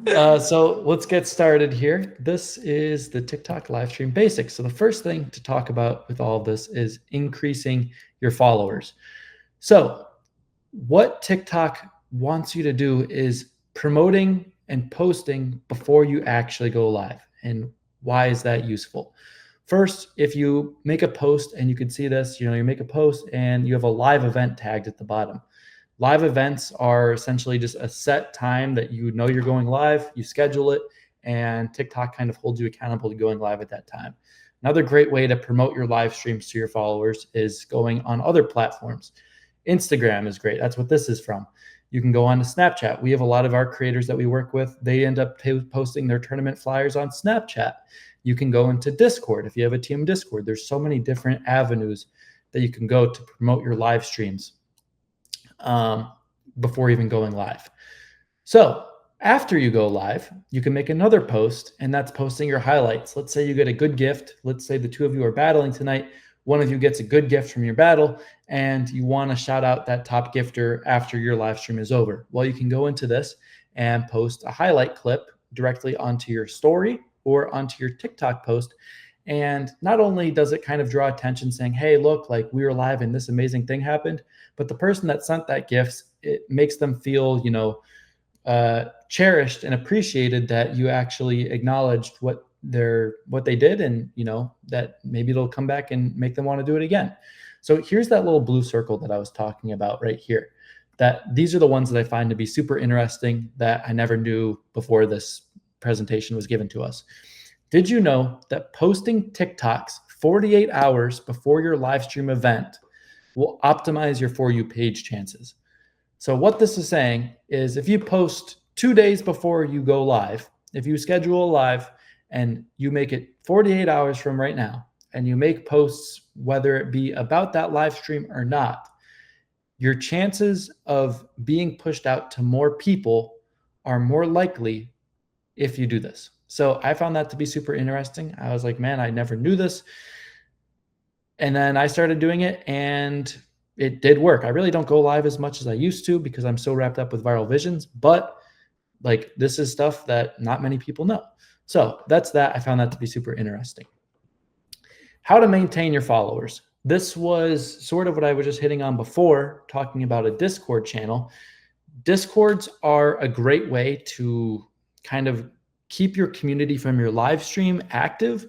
So let's get started here. This is the TikTok live stream basics. So the first thing to talk about with all of this is increasing your followers. So what TikTok wants you to do is promoting and posting before you actually go live. And why is that useful? First, if you make a post and you can see this, you make a post and you have a live event tagged at the bottom. Live events are essentially just a set time that you know you're going live, you schedule it, and TikTok kind of holds you accountable to going live at that time. Another great way to promote your live streams to your followers is going on other platforms. Instagram is great. That's what this is from. You can go on to Snapchat. We have a lot of our creators that we work with. They end up posting their tournament flyers on Snapchat. You can go into Discord. If you have a team Discord, there's so many different avenues that you can go to promote your live streams before even going live. So after you go live, you can make another post, and that's posting your highlights. Let's say you get a good gift. Let's say the two of you are battling tonight. One of you gets a good gift from your battle, and you want to shout out that top gifter after your live stream is over. Well, you can go into this and post a highlight clip directly onto your story or onto your TikTok post. And not only does it kind of draw attention saying, hey, look, like we were live and this amazing thing happened, but the person that sent that gift, it makes them feel, cherished and appreciated that you actually acknowledged what they did, and that maybe it'll come back and make them want to do it again. So here's that little blue circle that I was talking about right here. That these are the ones that I find to be super interesting that I never knew before this presentation was given to us. Did you know that posting TikToks 48 hours before your live stream event will optimize your For You page chances? So what this is saying is if you post 2 days before you go live, if you schedule a live and you make it 48 hours from right now, and you make posts, whether it be about that live stream or not, your chances of being pushed out to more people are more likely if you do this. So I found that to be super interesting. I was like, man, I never knew this. And then I started doing it, and it did work. I really don't go live as much as I used to because I'm so wrapped up with viral visions, but like this is stuff that not many people know. So that's that. I found that to be super interesting. How to maintain your followers. This was sort of what I was just hitting on before, talking about a Discord channel. Discords are a great way to kind of keep your community from your live stream active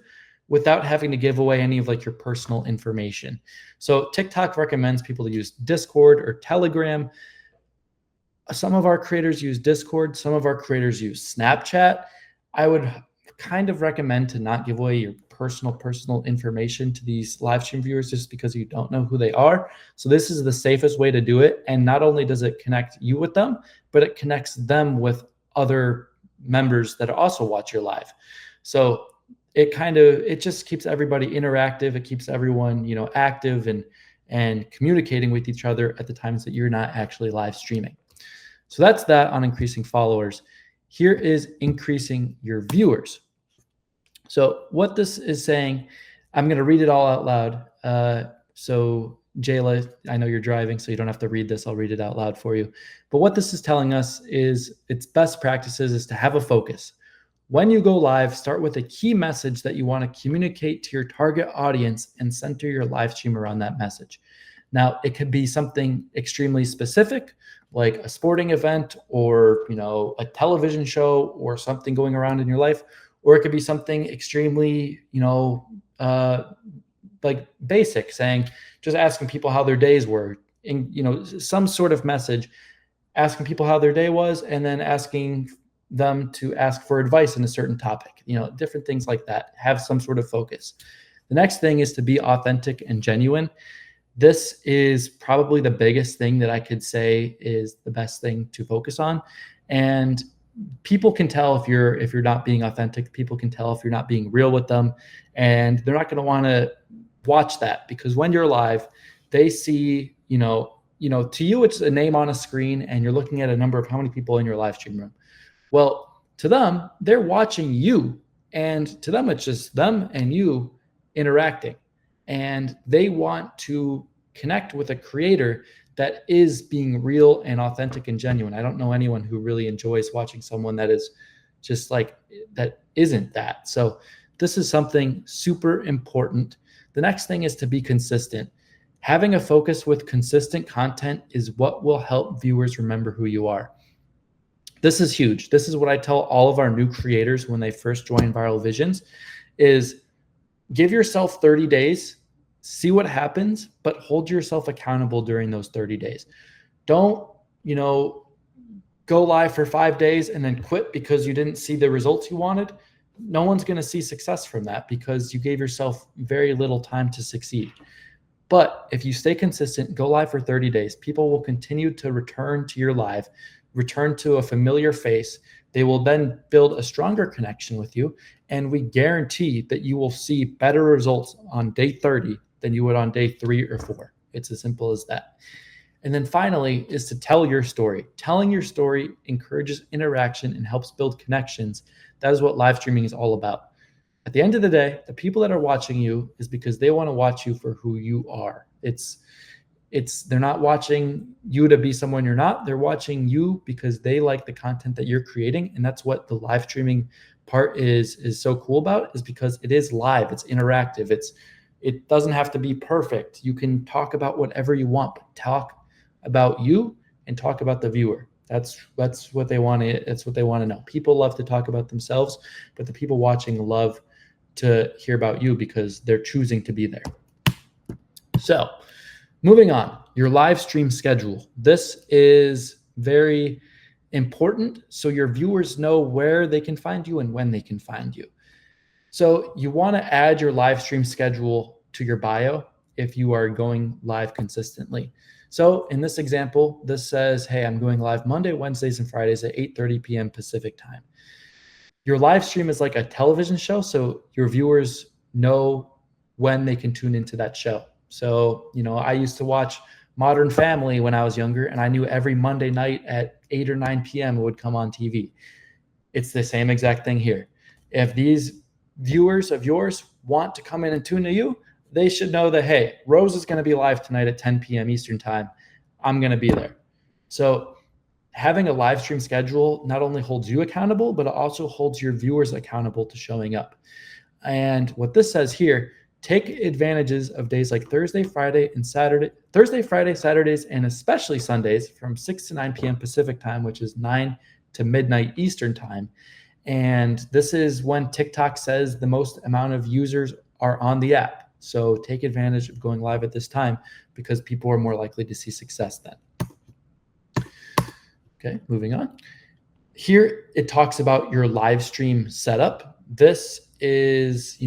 without having to give away any of like your personal information. So TikTok recommends people to use Discord or Telegram. Some of our creators use Discord. Some of our creators use Snapchat. I would kind of recommend to not give away your personal information to these live stream viewers just because you don't know who they are. So this is the safest way to do it. And not only does it connect you with them, but it connects them with other members that also watch your live. So it just keeps everybody interactive. It keeps everyone, active and communicating with each other at the times that you're not actually live streaming. So that's that on increasing followers. Here is increasing your viewers. So what this is saying, I'm going to read it all out loud. So Jayla, I know you're driving, so you don't have to read this. I'll read it out loud for you. But what this is telling us is its best practices is to have a focus. When you go live, start with a key message that you want to communicate to your target audience and center your live stream around that message. Now, it could be something extremely specific, like a sporting event or, a television show or something going around in your life, or it could be something extremely, like basic, saying, just asking people how their days were, in, some sort of message, asking people how their day was, and then asking them to ask for advice in a certain topic, different things like that. Have some sort of focus. The next thing is to be authentic and genuine. This is probably the biggest thing that I could say is the best thing to focus on. And people can tell if you're not being authentic. People can tell if you're not being real with them, and they're not going to want to watch that, because when you're live, they see, to you, it's a name on a screen and you're looking at a number of how many people in your live stream room. Well, to them, they're watching you, and to them, it's just them and you interacting, and they want to connect with a creator that is being real and authentic and genuine. I don't know anyone who really enjoys watching someone that is just like that isn't that. So this is something super important. The next thing is to be consistent. Having a focus with consistent content is what will help viewers remember who you are. This is huge. This is what I tell all of our new creators when they first join Viral Visions is give yourself 30 days, see what happens, but hold yourself accountable during those 30 days. Don't, go live for 5 days and then quit because you didn't see the results you wanted. No one's going to see success from that because you gave yourself very little time to succeed. But if you stay consistent, go live for 30 days, people will continue to return to your live, return to a familiar face. They will then build a stronger connection with you. And we guarantee that you will see better results on day 30 than you would on day 3 or 4. It's as simple as that. And then finally is to tell your story. Telling your story encourages interaction and helps build connections. That is what live streaming is all about. At the end of the day, the people that are watching you is because they want to watch you for who you are. They're not watching you to be someone you're not. They're watching you because they like the content that you're creating. And that's what the live streaming part is so cool about, is because it is live, it's interactive. It doesn't have to be perfect. You can talk about whatever you want, but talk about you and talk about the viewer. That's what they want to, that's what they want to know. People love to talk about themselves, but the people watching love to hear about you because they're choosing to be there. So moving on, your live stream schedule. This is very important so your viewers know where they can find you and when they can find you. So you want to add your live stream schedule to your bio if you are going live consistently. So in this example, this says, hey, I'm going live Monday, Wednesdays, and Fridays at 8:30 p.m. Pacific time. Your live stream is like a television show, so your viewers know when they can tune into that show. So, I used to watch Modern Family when I was younger, and I knew every Monday night at 8 or 9 p.m. it would come on TV. It's the same exact thing here. If these viewers of yours want to come in and tune to you, they should know that, hey, Rose is going to be live tonight at 10 p.m. Eastern time. I'm going to be there. So having a live stream schedule not only holds you accountable, but it also holds your viewers accountable to showing up. And what this says here, take advantages of days like Thursday, Friday, Saturdays, and especially Sundays from 6 to 9 p.m. Pacific time, which is 9 to midnight Eastern time. And this is when TikTok says the most amount of users are on the app. So take advantage of going live at this time because people are more likely to see success then. Okay, moving on. Here it talks about your live stream setup. This is,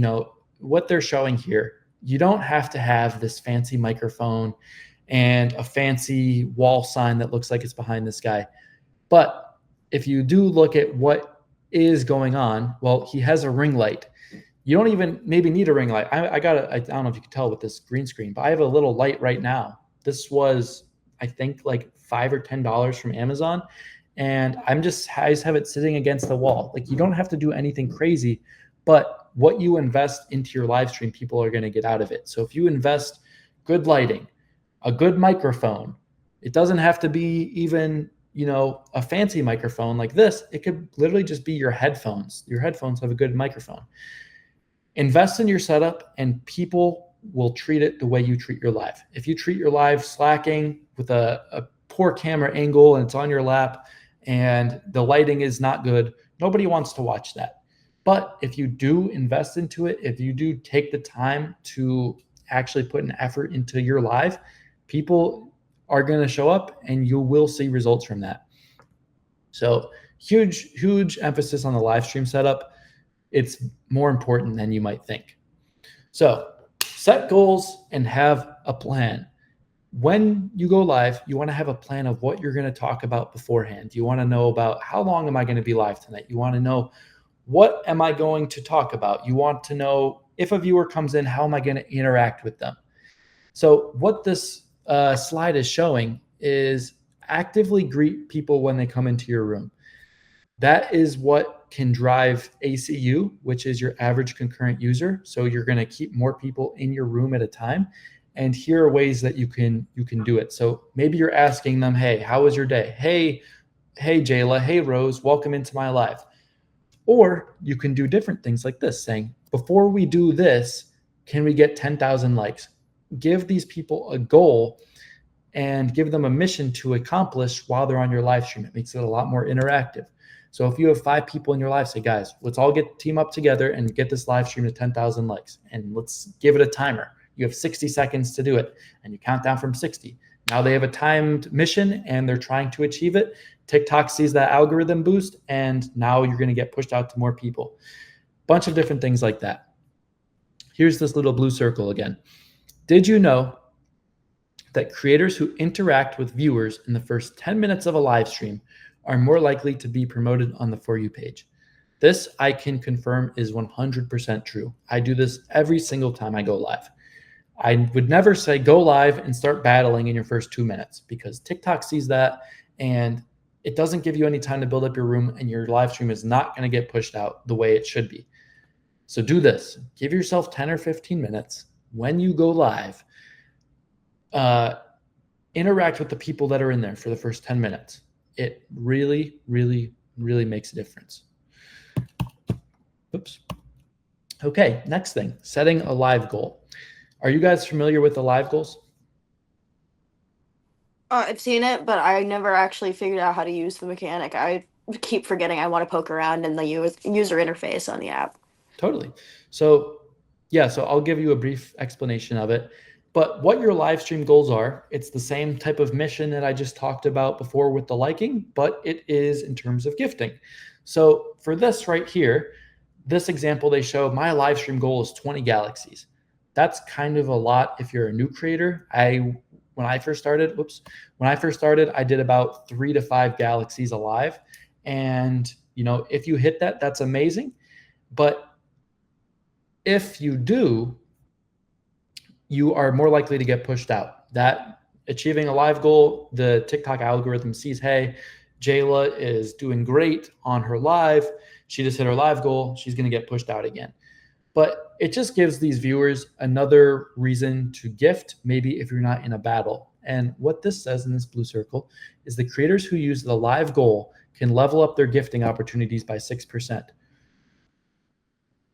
what they're showing here. You don't have to have this fancy microphone and a fancy wall sign that looks like it's behind this guy. But if you do look at what is going on, well, he has a ring light. You don't even maybe need a ring light. I don't know if you can tell with this green screen, but I have a little light right now. This was, I think, like $5 or $10 from Amazon. And I just have it sitting against the wall. Like, you don't have to do anything crazy, but what you invest into your live stream, people are going to get out of it. So if you invest good lighting, a good microphone, it doesn't have to be even, a fancy microphone like this. It could literally just be your headphones. Your headphones have a good microphone. Invest in your setup and people will treat it the way you treat your live. If you treat your live slacking with a poor camera angle and it's on your lap and the lighting is not good, nobody wants to watch that. But if you do invest into it, if you do take the time to actually put an effort into your live, people are going to show up and you will see results from that. So huge emphasis on the live stream setup. It's more important than you might think. So set goals and have a plan. When you go live, you want to have a plan of what you're going to talk about beforehand. You want to know about how long am I going to be live tonight? You want to know what am I going to talk about? You want to know if a viewer comes in, how am I going to interact with them? So what this slide is showing is actively greet people when they come into your room. That is what can drive ACU, which is your average concurrent user. So you're going to keep more people in your room at a time. And here are ways that you can do it. So maybe you're asking them, hey, how was your day? Hey, Jayla. Hey, Rose, welcome into my live. Or you can do different things like this, saying, before we do this, can we get 10,000 likes? Give these people a goal and give them a mission to accomplish while they're on your live stream. It makes it a lot more interactive. So if you have 5 people in your live, say, guys, let's all team up together and get this live stream to 10,000 likes. And let's give it a timer. You have 60 seconds to do it, and you count down from 60. Now they have a timed mission and they're trying to achieve it. TikTok sees that algorithm boost, and now you're going to get pushed out to more people. Bunch of different things like that. Here's this little blue circle again. Did you know that creators who interact with viewers in the first 10 minutes of a live stream are more likely to be promoted on the For You page? This I can confirm is 100% true. I do this every single time I go live. I would never say go live and start battling in your first 2 minutes, because TikTok sees that and it doesn't give you any time to build up your room, and your live stream is not going to get pushed out the way it should be. So do this. Give yourself 10 or 15 minutes when you go live. Interact with the people that are in there for the first 10 minutes. It really, really, really makes a difference. Oops. Okay, next thing, setting a live goal. Are you guys familiar with the live goals? I've seen it, but I never actually figured out how to use the mechanic. I keep forgetting I want to poke around in the user interface on the app. Totally. So yeah, so I'll give you a brief explanation of it. But what your live stream goals are, it's the same type of mission that I just talked about before with the liking, but it is in terms of gifting. So for this right here, this example they show, my live stream goal is 20 galaxies. That's kind of a lot if you're a new creator. When I first started, I did about 3 to 5 galaxies alive. And if you hit that, that's amazing. But if you do, you are more likely to get pushed out. That achieving a live goal, the TikTok algorithm sees, hey, Jayla is doing great on her live. She just hit her live goal. She's going to get pushed out again. But it just gives these viewers another reason to gift, maybe if you're not in a battle. And what this says in this blue circle is the creators who use the live goal can level up their gifting opportunities by 6%.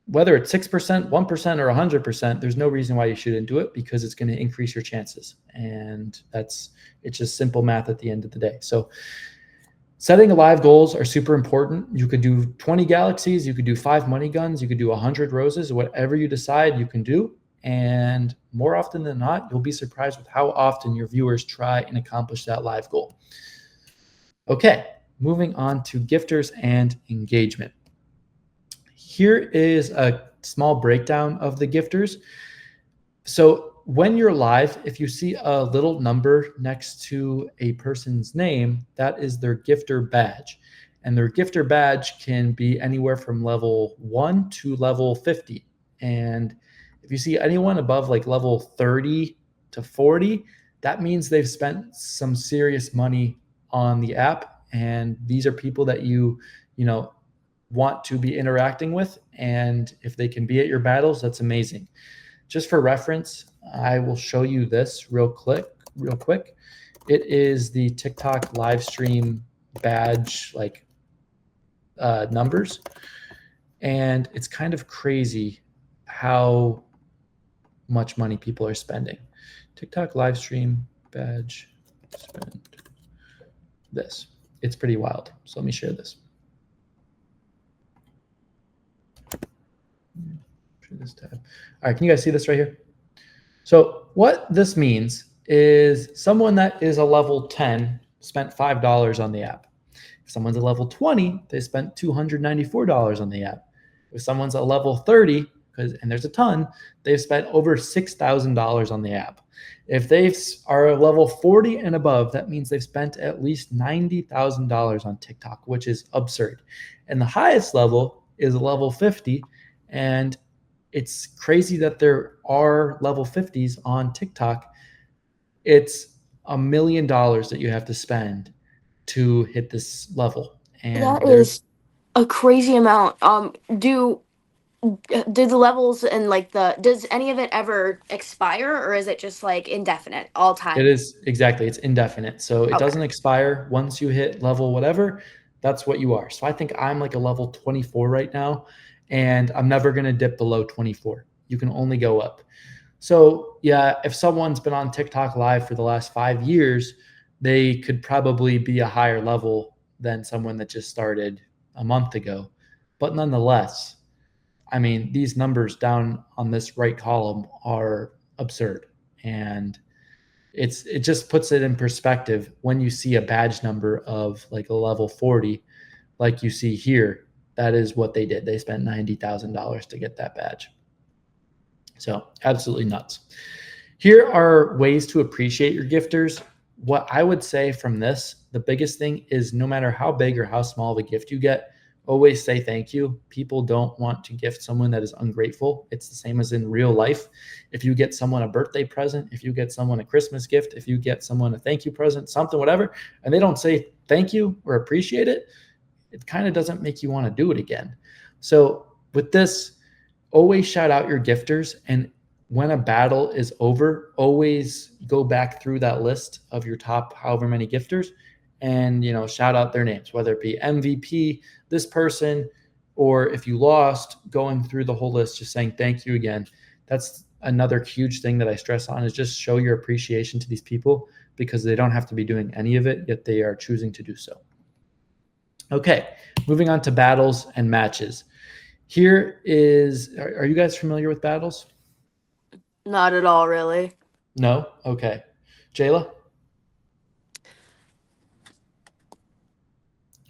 Whether it's 6%, 1%, or 100%, there's no reason why you shouldn't do it, because it's going to increase your chances. And it's just simple math at the end of the day. So setting live goals are super important. You could do 20 galaxies, you could do 5 money guns, you could do 100 roses, whatever you decide you can do. And more often than not, you'll be surprised with how often your viewers try and accomplish that live goal. Okay, moving on to gifters and engagement. Here is a small breakdown of the gifters. So when you're live, if you see a little number next to a person's name, that is their gifter badge. And their gifter badge can be anywhere from level 1 to level 50. And if you see anyone above like level 30 to 40, that means they've spent some serious money on the app. And these are people that you want to be interacting with. And if they can be at your battles, that's amazing. Just for reference, I will show you this real quick. It is the TikTok live stream badge numbers. And it's kind of crazy how much money people are spending. TikTok live stream badge spend this. It's pretty wild. So let me share this. This tab. All right, can you guys see this right here? So what this means is someone that is a level 10 spent $5 on the app. If someone's a level 20, they spent $294 on the app. If someone's a level 30, and there's a ton, they've spent over $6,000 on the app. If they are a level 40 and above, that means they've spent at least $90,000 on TikTok, which is absurd. And the highest level is level 50, and it's crazy that there are level 50s on TikTok. It's $1 million that you have to spend to hit this level. And that is a crazy amount. Do the levels and does any of it ever expire, or is it just like indefinite all time? It is, exactly. It's indefinite. So it doesn't expire once you hit level whatever. That's what you are. So I think I'm like a level 24 right now, and I'm never going to dip below 24. You can only go up. So yeah, if someone's been on TikTok live for the last 5 years, they could probably be a higher level than someone that just started a month ago. But nonetheless, I mean, these numbers down on this right column are absurd. And it just puts it in perspective when you see a badge number of like a level 40, like you see here. That is what they did. They spent $90,000 to get that badge. So absolutely nuts. Here are ways to appreciate your gifters. What I would say from this, the biggest thing is no matter how big or how small of a gift you get, always say thank you. People don't want to gift someone that is ungrateful. It's the same as in real life. If you get someone a birthday present, if you get someone a Christmas gift, if you get someone a thank you present, something, whatever, and they don't say thank you or appreciate it, it kind of doesn't make you want to do it again. So with this, always shout out your gifters. And when a battle is over, always go back through that list of your top however many gifters and shout out their names, whether it be MVP, this person, or if you lost, going through the whole list, just saying thank you again. That's another huge thing that I stress on, is just show your appreciation to these people, because they don't have to be doing any of it, yet they are choosing to do so. Okay, moving on to battles and matches. Here is, are you guys familiar with battles? Not at all, really. No? Okay. Jayla?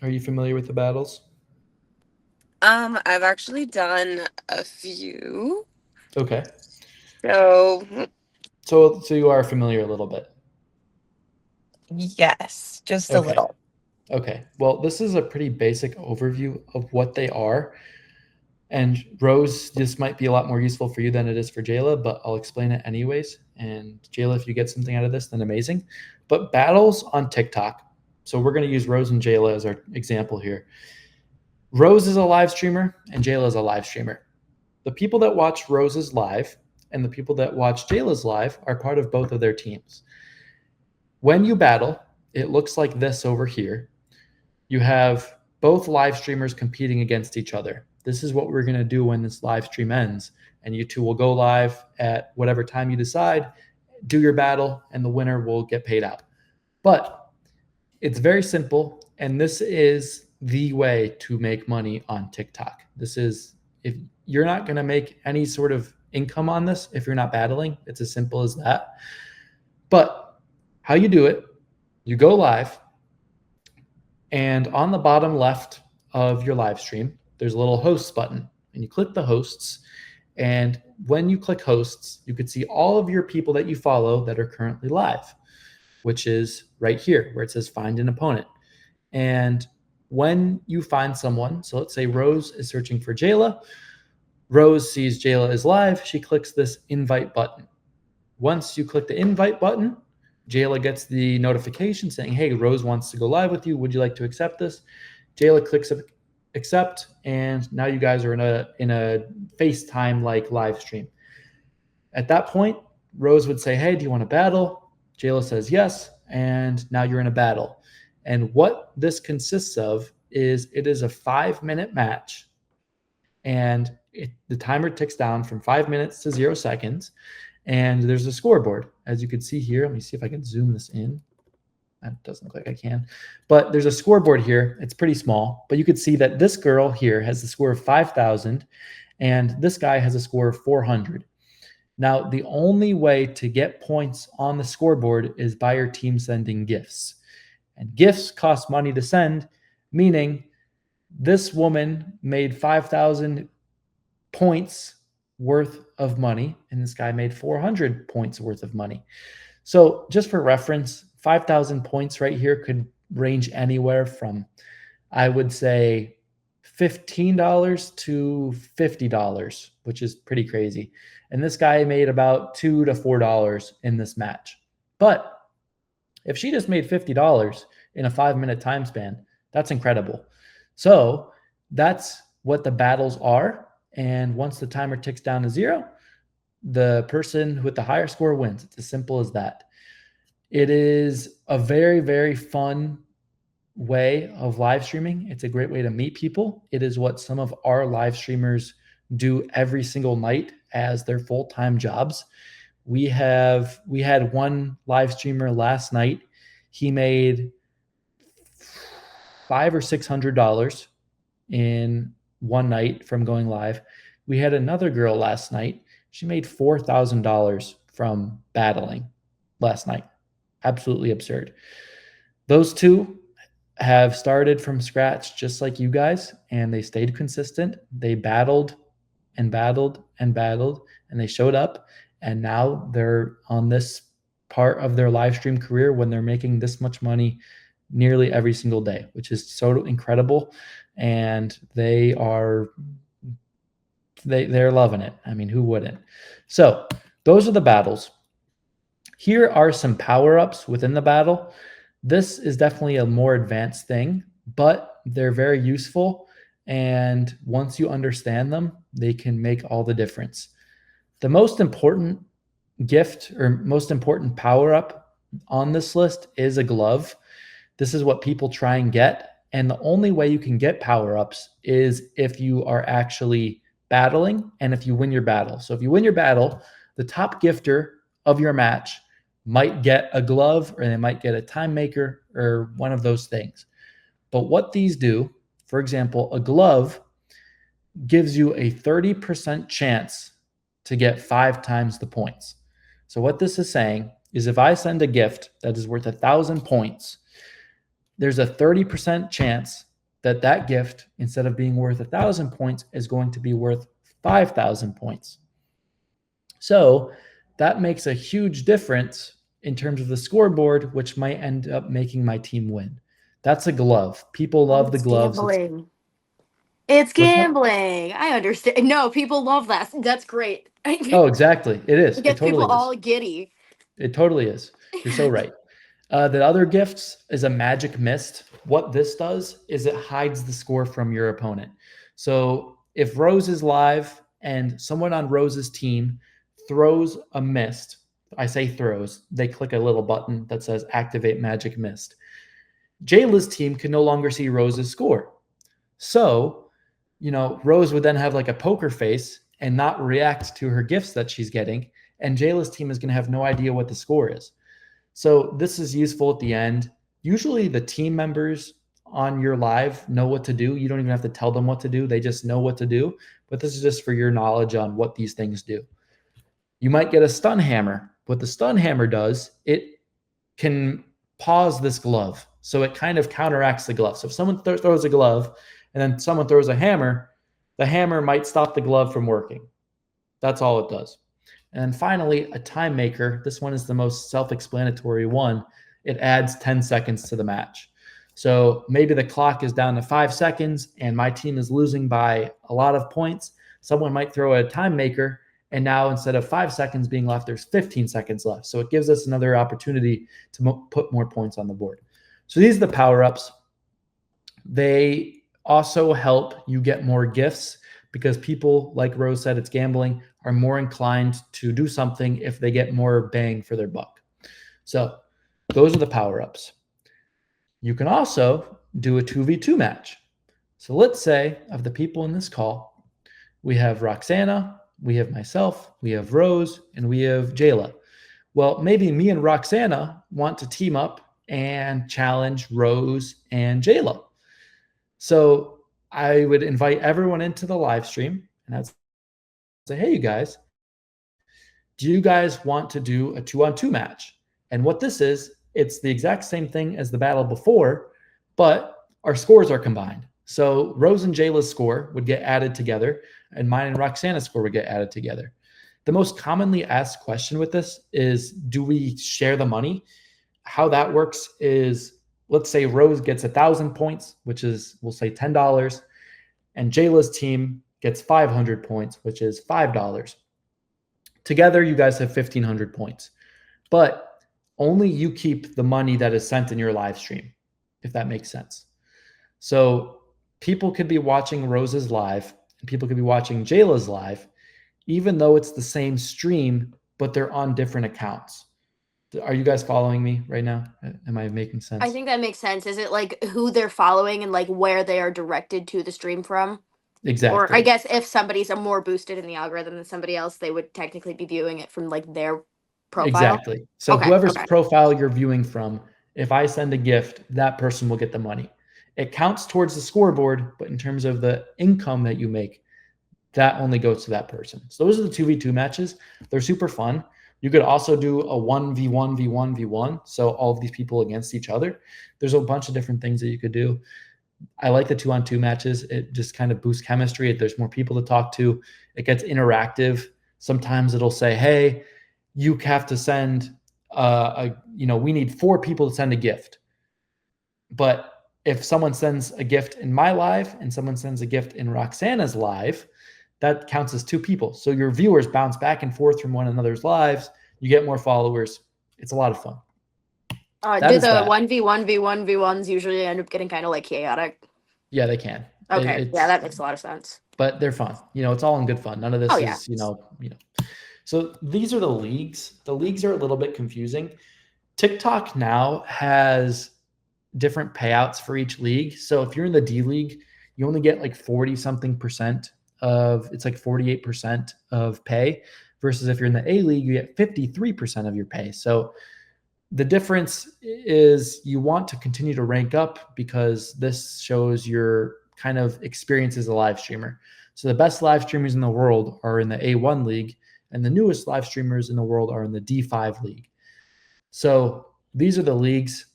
Are you familiar with the battles? I've actually done a few. Okay. So you are familiar a little bit. yes, just a Okay. little. Okay. Well, this is a pretty basic overview of what they are. And Rose, this might be a lot more useful for you than it is for Jayla, but I'll explain it anyways. And Jayla, if you get something out of this, then amazing. But battles on TikTok. So we're going to use Rose and Jayla as our example here. Rose is a live streamer and Jayla is a live streamer. The people that watch Rose's live and the people that watch Jayla's live are part of both of their teams. When you battle, it looks like this over here. You have both live streamers competing against each other. This is what we're going to do when this live stream ends. And you two will go live at whatever time you decide, do your battle, and the winner will get paid out. But it's very simple. And this is the way to make money on TikTok. This is, if you're not going to make any sort of income on this, if you're not battling, it's as simple as that. But how you do it, you go live, and on the bottom left of your live stream, there's a little hosts button, and you click the hosts. And when you click hosts, you can see all of your people that you follow that are currently live, which is right here where it says find an opponent. And when you find someone, so let's say Rose is searching for Jayla. Rose sees Jayla is live. She clicks this invite button. Once you click the invite button, Jayla gets the notification saying, hey, Rose wants to go live with you. Would you like to accept this? Jayla clicks accept, and now you guys are in a FaceTime like live stream. At that point, Rose would say, hey, do you want to battle? Jayla says yes, and now you're in a battle. And what this consists of is it is a 5-minute match, and the timer ticks down from 5 minutes to 0 seconds. And there's a scoreboard, as you can see here. Let me see if I can zoom this in. That doesn't look like I can. But there's a scoreboard here. It's pretty small. But you could see that this girl here has the score of 5,000, and this guy has a score of 400. Now, the only way to get points on the scoreboard is by your team sending gifts. And gifts cost money to send, meaning this woman made 5,000 points worth of money, and this guy made 400 points worth of money. So just for reference, 5,000 points right here could range anywhere from, I would say, $15 to $50, which is pretty crazy. And this guy made about $2 to $4 in this match. But if she just made $50 in a 5-minute time span, that's incredible. So that's what the battles are. And once the timer ticks down to 0, the person with the higher score wins. It's as simple as that. It is a very, very fun way of live streaming. It's a great way to meet people. It is what some of our live streamers do every single night as their full-time jobs. We had one live streamer last night. He made $500 or $600 in one night from going live. We had another girl last night. She made $4,000 from battling last night. Absolutely absurd. Those two have started from scratch just like you guys, and they stayed consistent. They battled and battled and battled, and they showed up, and now they're on this part of their live stream career when they're making this much money nearly every single day, which is so incredible. And they're loving it. I mean, who wouldn't? So those are the battles. Here are some power-ups within the battle. This is definitely a more advanced thing, but they're very useful. And once you understand them, they can make all the difference. The most important gift or most important power-up on this list is a glove. This is what people try and get. And the only way you can get power-ups is if you are actually battling and if you win your battle. So if you win your battle, the top gifter of your match might get a glove, or they might get a time maker, or one of those things. But what these do, for example, a glove gives you a 30% chance to get 5 times the points. So what this is saying is if I send a gift that is worth 1,000 points, there's a 30% chance that that gift, instead of being worth 1,000 points, is going to be worth 5,000 points. So that makes a huge difference in terms of the scoreboard, which might end up making my team win. That's a glove. People love the gloves. Gambling. It's gambling. I understand. No, people love that. That's great. Oh, exactly. It is. It It gets totally people is. all giddy. It totally is. You're so right. The other gifts is a magic mist. What this does is it hides the score from your opponent. So if Rose is live and someone on Rose's team throws a mist, I say throws, they click a little button that says activate magic mist. Jayla's team can no longer see Rose's score. So, Rose would then have like a poker face and not react to her gifts that she's getting. And Jayla's team is going to have no idea what the score is. So this is useful at the end. Usually the team members on your live know what to do. You don't even have to tell them what to do. They just know what to do. But this is just for your knowledge on what these things do. You might get a stun hammer. What the stun hammer does, it can pause this glove. So it kind of counteracts the glove. So if someone throws a glove and then someone throws a hammer, the hammer might stop the glove from working. That's all it does. And then finally, a time maker. This one is the most self-explanatory one. It adds 10 seconds to the match. So maybe the clock is down to 5 seconds and my team is losing by a lot of points. Someone might throw a time maker, and now instead of 5 seconds being left, there's 15 seconds left. So it gives us another opportunity to put more points on the board. So these are the power-ups. They also help you get more gifts because people, like Rose said, it's gambling, are more inclined to do something if they get more bang for their buck. So those are the power-ups. You can also do a 2v2 match. So let's say of the people in this call, we have Roxana, we have myself, we have Rose, and we have Jayla. Well, maybe me and Roxana want to team up and challenge Rose and Jayla. So I would invite everyone into the live stream and I'd say, hey, you guys, do you guys want to do a 2-on-2 match? And what this is, it's the exact same thing as the battle before, but our scores are combined. So Rose and Jayla's score would get added together, and mine and Roxana's score would get added together. The most commonly asked question with this is, do we share the money? How that works is, let's say Rose gets 1,000 points, which is, we'll say $10, and Jayla's team gets 500 points, which is $5. Together, you guys have 1,500 points. But only you keep the money that is sent in your live stream, if that makes sense. So people could be watching Rose's live, and people could be watching Jayla's live, even though it's the same stream, but they're on different accounts. Are you guys following me right now? Am I making sense? I think that makes sense. Is it like who they're following and like where they are directed to the stream from? Or I Exactly. guess if somebody's a more boosted in the algorithm than somebody else, they would technically be viewing it from like their profile. Exactly. So Okay. whoever's Okay. profile you're viewing from, if I send a gift, that person will get the money. It counts towards the scoreboard, but in terms of the income that you make, that only goes to that person. So those are the 2v2 matches. They're super fun. You could also do a 1v1, v1, v1. So all of these people against each other. There's a bunch of different things that you could do. I like the 2-on-2 matches. It just kind of boosts chemistry. There's more people to talk to. It gets interactive. Sometimes it'll say, hey, you have to send we need 4 people to send a gift. But if someone sends a gift in my live and someone sends a gift in Roxana's live, that counts as 2 people. So your viewers bounce back and forth from one another's lives. You get more followers. It's a lot of fun. Do the 1v1 v1 v1s usually end up getting kind of like chaotic? Yeah, they can. Okay. Yeah, that makes a lot of sense. But they're fun. It's all in good fun. None of this yeah. is, So these are the leagues. The leagues are a little bit confusing. TikTok now has different payouts for each league. So if you're in the D League, you only get like 40 something percent of, it's like 48% of pay, versus if you're in the A League, you get 53% of your pay. So the difference is you want to continue to rank up because this shows your kind of experience as a live streamer. So the best live streamers in the world are in the A1 league, and the newest live streamers in the world are in the D5 league. So these are the leagues.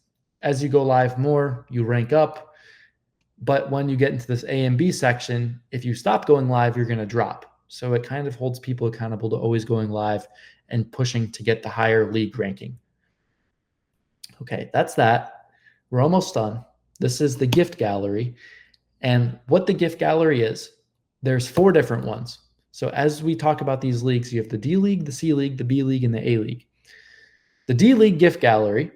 As you go live more, you rank up. But when you get into this A and B section, if you stop going live, you're going to drop. So it kind of holds people accountable to always going live and pushing to get the higher league ranking. Okay, that's that. We're almost done. This is the gift gallery. And what the gift gallery is, there's 4 different ones. So as we talk about these leagues, you have the D League, the C League, the B League, and the A League. The D League gift gallery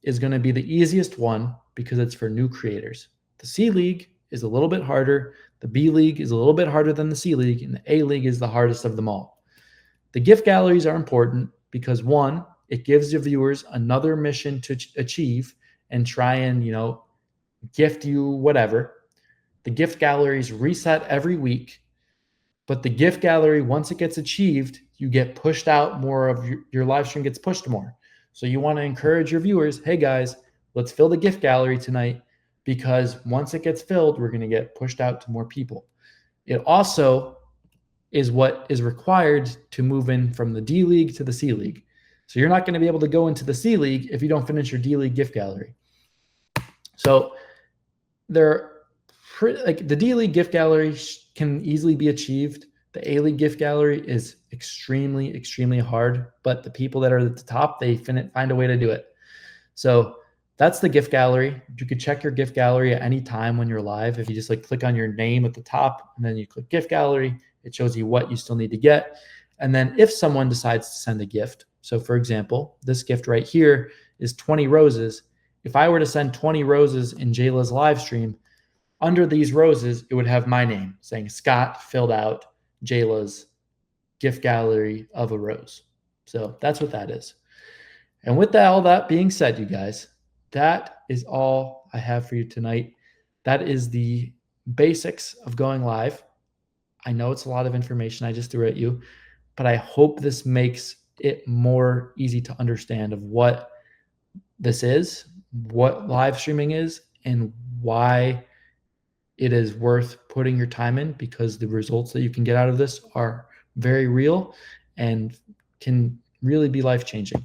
is going to be the easiest one because it's for new creators. The C League is a little bit harder. The B League is a little bit harder than the C League, and the A League is the hardest of them all. The gift galleries are important because, one, it gives your viewers another mission to achieve and try and, gift you whatever. The gift galleries reset every week, but the gift gallery, once it gets achieved, you get pushed out more of your live stream gets pushed more. So you want to encourage your viewers, hey guys, let's fill the gift gallery tonight, because once it gets filled, we're going to get pushed out to more people. It also is what is required to move in from the D League to the C League. So you're not going to be able to go into the C League if you don't finish your D League gift gallery. So the D League gift gallery can easily be achieved. The A League gift gallery is extremely, extremely hard, but the people that are at the top, they find a way to do it. So that's the gift gallery. You could check your gift gallery at any time when you're live. If you just click on your name at the top and then you click gift gallery, it shows you what you still need to get. And then if someone decides to send a gift, so for example, this gift right here is 20 roses. If I were to send 20 roses in Jayla's live stream, under these roses, it would have my name saying Scott filled out Jayla's gift gallery of a rose. So that's what that is. And with all that being said, you guys, that is all I have for you tonight. That is the basics of going live. I know it's a lot of information I just threw at you, but I hope this makes it more easy to understand of what this is, what live streaming is, and why it is worth putting your time in, because the results that you can get out of this are very real and can really be life-changing.